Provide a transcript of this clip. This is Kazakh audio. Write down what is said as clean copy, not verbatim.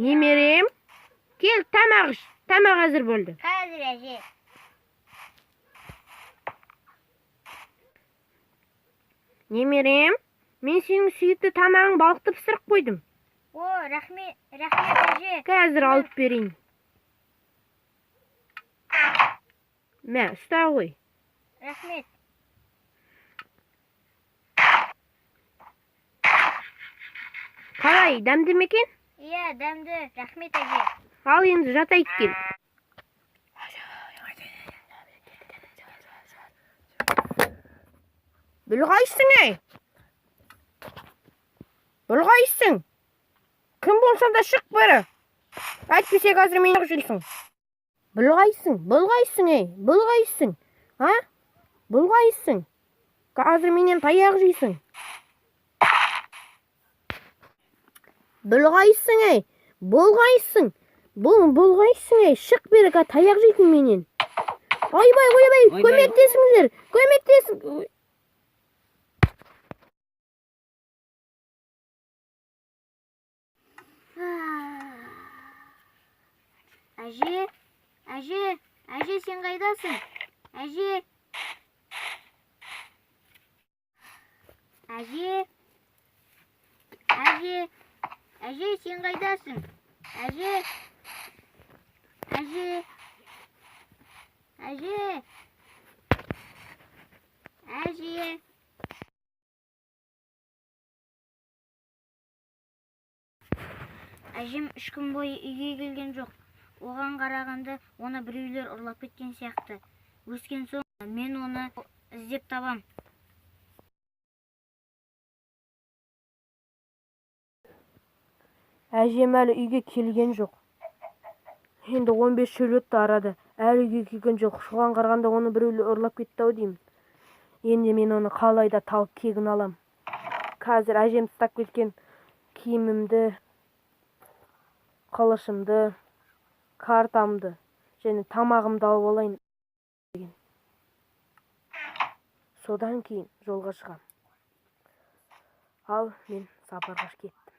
Немерем, кел тамақ іш. Тамақ hazır болды. Қазір әже. Немерем, мен сенің сүйікті тамағың балықты пісіріп қойдым. О, рахмет әже. Қазір алып берейін. Мә, ұста ғой. Рахмет. Қалай, дәмді ме екен? Иә, дәмді. Рахмет әже. Ал енді жатайық кел. Бұлғайсың әй? Бұлғайсың? Кім болсаң да шық бері. Әйтпесе қазір мені жүрсің. Бұлғайсың әй? Бұлғайсың? А? Бұлғайсың? Қазір менен таяқ жейсің. Бұлғайсың әй? Бұлғайсың? Бұлғайсың әй? Шық бері, таяқ жейтін менен. Ойбай, көмектесіңдер. Көмектесің. Әже, сен қайдасың? Әже, сен қайдасың? Әже. Әжем 3 күн бойы үйге келген жоқ. Оған қарағанда оны біреулер ұрлап кеткен сияқты. Өскен соң мен оны іздеп табам. Әжем әлі үйге келген жоқ. Енді 15 жыл өтті арада. Әлі үйге келген жоқ. Соған қарағанда оны біреулер ұрлап кетті-ау деймін. Енді мен оны қалайда тауып кегін алам. Қазір әжем тастап кеткен киімімді, қылышымды, картамды және тамағымды алып алайын. Содан кейін жолға шығам. Ал мен сапарға кеттім.